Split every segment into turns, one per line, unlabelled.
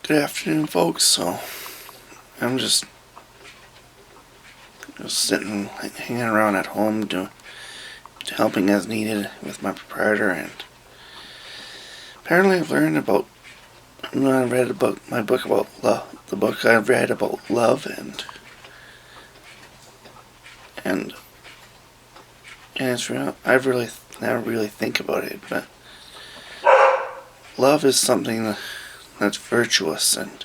Good afternoon, folks. So I'm just sitting, hanging around at home, helping as needed with my proprietor, and apparently I've learned about. I read about my book about love, the book I've read about love, and it's real. I've really never really think about it, but love is something that's virtuous, and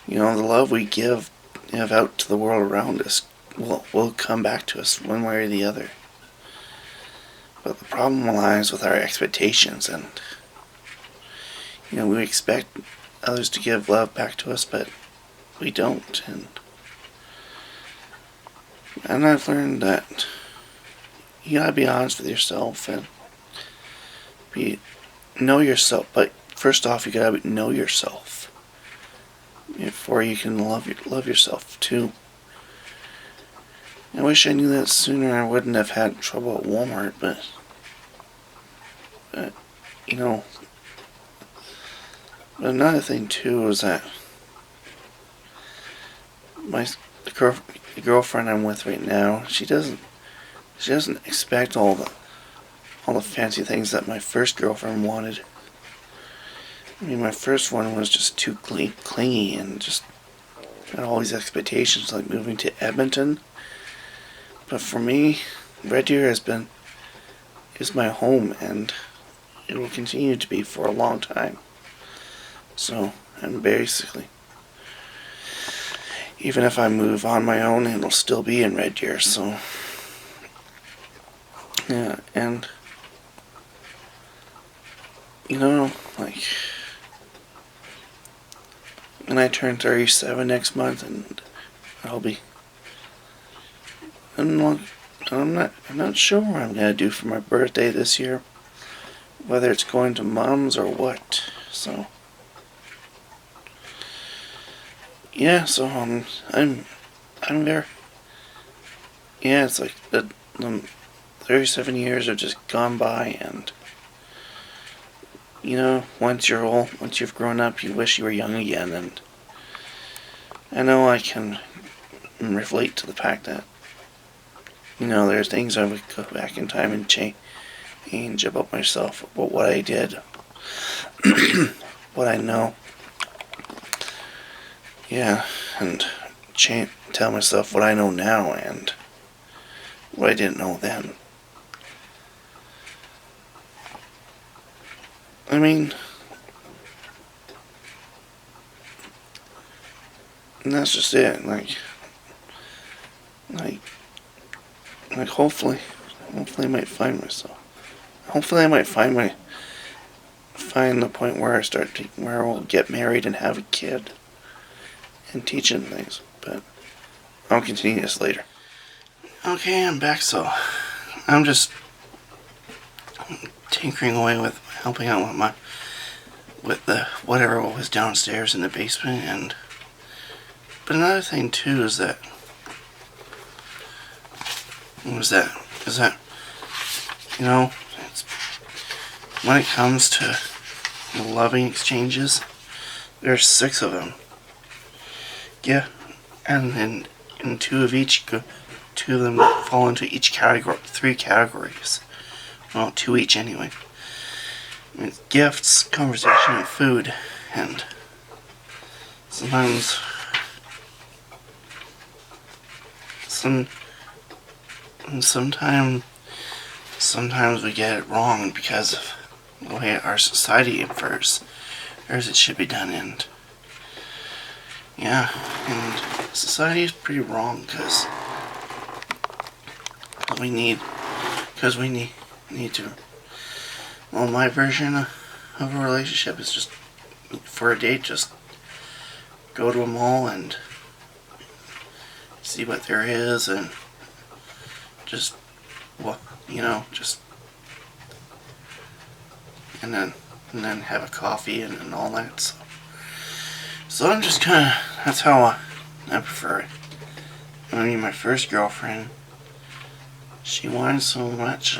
the love we give out to the world around us will come back to us one way or the other. But the problem lies with our expectations, and we expect others to give love back to us, but we don't. And I've learned that you gotta be honest with yourself and know yourself. But first off, you gotta know yourself before you can love yourself too. I wish I knew that sooner. I wouldn't have had trouble at Walmart, but But another thing too is that the girlfriend I'm with right now, she doesn't expect all the fancy things that my first girlfriend wanted. I mean, my first one was just too clingy and just had all these expectations, like moving to Edmonton. But for me, Red Deer is my home, and it will continue to be for a long time. So, and basically, even if I move on my own, it'll still be in Red Deer. So, yeah, and like, when I turn 37 next month, and I'll be, I'm not sure what I'm gonna do for my birthday this year, whether it's going to Mom's or what. So, yeah. So I'm there. Yeah, it's like the 37 years have just gone by, and once you're old, once you've grown up, you wish you were young again. And I know I can relate to the fact that there's things I would go back in time and change about myself, about what I did, what I know. Yeah, and tell myself what I know now and what I didn't know then. I mean, and that's just it. Like hopefully I might find myself. Hopefully I might find the point where where I'll get married and have a kid and teach him things. But I'll continue this later. Okay, I'm back. So I'm just tinkering away with helping out with the whatever was downstairs in the basement. But another thing too is that it's, when it comes to loving exchanges, there's 6 of them. Yeah, and in 2 of each, 2 of them fall into each category, 3 categories. Well, 2 each anyway. I mean, gifts, conversation, and food, and sometimes we get it wrong because of the way our society infers it should be done. And yeah, and society is pretty wrong because we need to. Well, my version of a relationship is just, for a date, just go to a mall and see what there is, and just and then have a coffee and all that. So I'm just that's how I prefer it. I mean, my first girlfriend, she wanted so much,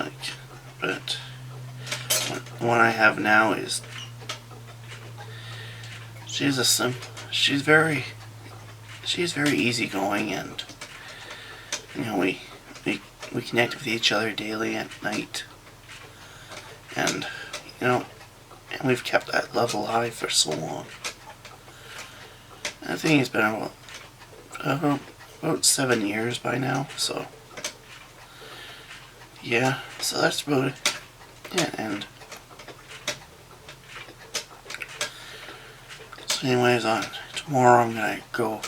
but the one I have now is she's very easygoing, and we connect with each other daily at night, and and we've kept that love alive for so long. I think it's been about 7 years by now, so yeah, so that's about it. Yeah, and so anyways, on tomorrow I'm gonna go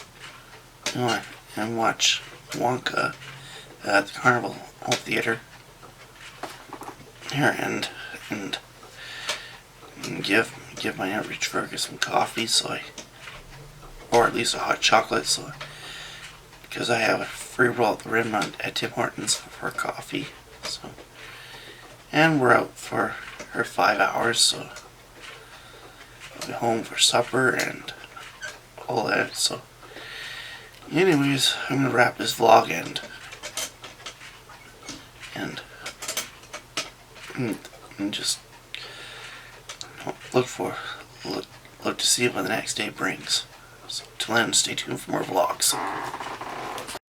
and watch Wonka at the Carnival Theater here, and give my Aunt Rich Fergus some coffee, or at least a hot chocolate, because I have a free roll at the rim at Tim Hortons for coffee. So, and we're out for her 5 hours, so I'll be home for supper and all that. So, anyways, I'm gonna wrap this vlog and just look to see what the next day brings. So, till then, stay tuned for more vlogs.